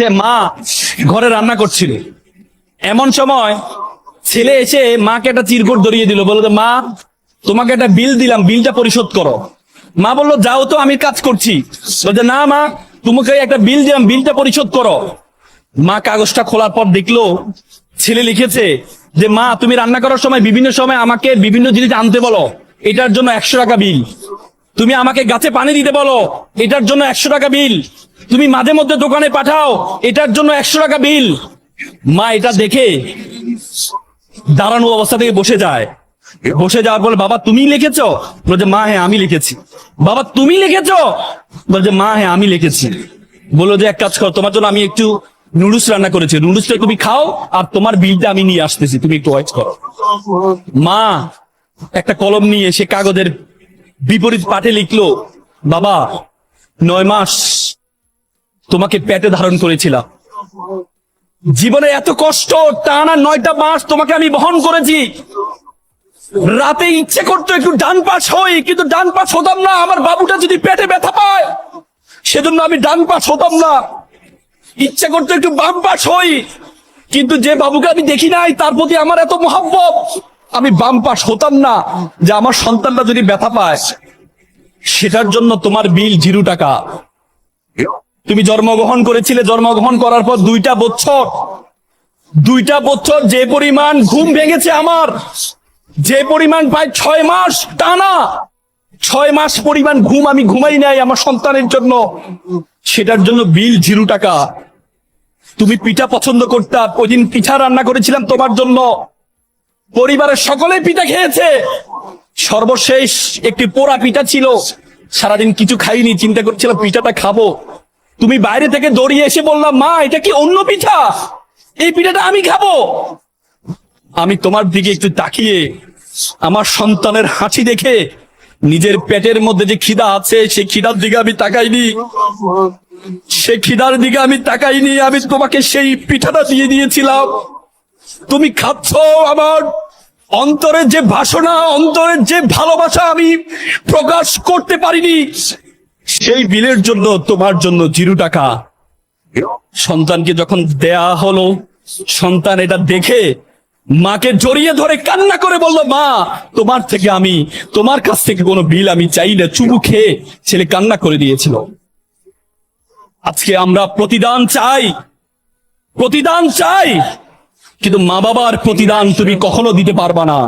সে মা ঘরে রান্না করছিল, এমন সময় ছেলে এসে মাকে একটা চিরকুট ধরিয়ে দিল, বললো মা তোমাকে একটা বিল দিলাম, বিলটা পরিশোধ করো। মা বললো যাও তো, আমি কাজ করছি। বলছে না মা, তোমাকে একটা বিল দিলাম, বিলটা পরিশোধ করো। মা কাগজটা খোলার পর দেখলো ছেলে লিখেছে যে মা তুমি রান্না করার সময় বিভিন্ন সময় আমাকে বিভিন্ন জিনিস আনতে বলো, এটার জন্য 100 টাকা বিল। তুমি আমাকে গাছে পানি দিতে বলো, এটার জন্য 100 টাকা বিল। তুমি মাঝে মধ্যে দোকানে পাঠাও, এটার জন্য 100 টাকা বিল। মা এটা দেখে দাঁড়ানো অবস্থা থেকে বসে যায়। বসে যাওয়ার পর বাবা তুমি লিখেছো? বলছে মা হ্যাঁ আমি লিখেছি। বাবা তুমি লিখেছো? বলছে মা হ্যাঁ আমি লিখেছি। বললো যে এক কাজ করো, তোমার জন্য আমি একটু নুডলস রান্না করেছি, নুডলসটা তুমি খাও, আর তোমার বিলটা আমি নিয়ে আসতেছি, তুমি একটু ওয়েট করো। মা একটা কলম নিয়ে সে কাগজের বিপরীত পাঠে লিখলো, বাবা 9 মাস তোমাকে পেটে ধারণ করেছিলাম, জীবনে এত কষ্ট, টানা 9টা মাস তোমাকে আমি বহন করেছি। রাতে ইচ্ছে করতো একটু ডান পাশ হই, কিন্তু ডান পাশ হতাম না, আমার বাবুটা যদি পেটে ব্যথা পায় সেজন্য আমি ডান পাশ হতাম না। ইচ্ছে করতো একটু বাম পাশ হই, কিন্তু যে বাবুকে আমি দেখি নাই তার প্রতি আমার এত মহব্বত, আমি বাম পাশ হতাম না, যে আমার সন্তানটা যদি ব্যথা পায়। সেটার জন্য তোমার বিল 0 টাকা। তুমি জন্মগ্রহণ করেছিলে, জন্মগ্রহণ করার পর 2টা বছর যে পরিমাণ ঘুম ভেঙেছে আমার, যে পরিমাণ প্রায় 6 মাস টানা, 6 মাস পরিমাণ ঘুম আমি ঘুমাই নাই আমার সন্তানের জন্য, সেটার জন্য বিল 0 টাকা। তুমি পিঠা পছন্দ করতা, ওই দিন পিঠা রান্না করেছিলাম তোমার জন্য, পরিবারের সকলে পিঠা খেয়েছে, সর্বশেষ একটি পোড়া পিঠা ছিল, সারাদিন কিছু খাইনি, চিন্তা করছিলাম পিঠাটা খাবো। তুমি বাইরে থেকে দৌড়িয়ে এসে বললাম মা এটা কি অন্য পিঠা, এই পিঠাটা আমি খাবো। আমি তোমার দিকে একটু তাকিয়ে আমার সন্তানের হাসি দেখে নিজের পেটের মধ্যে যে খিদা আছে সেই খিদার দিকে আমি তাকাইনি, সেই খিদার দিকে আমি তাকাইনি, আমি তোমাকে সেই পিঠাটা দিয়ে দিয়েছিলাম। তুমি খাচ্ছ, আমার অন্তরের যে বাসনা, অন্তরের যে ভালোবাসা আমি প্রকাশ করতে পারিনি, সেই বিলের জন্য তোমার জন্য 0 টাকা। সন্তানকে যখন দেয়া হলো, সন্তান এটা দেখে মাকে জড়িয়ে ধরে কান্না করে বললো মা তোমার কাছ থেকে কোনো বিল আমি চাই না। চুমু খেয়ে ছেলে কান্না করে দিয়েছিল। আজকে আমরা প্রতিদান চাই, কিন্তু মা বাবার প্রতিদান তুমি কখনো দিতে পারবা না।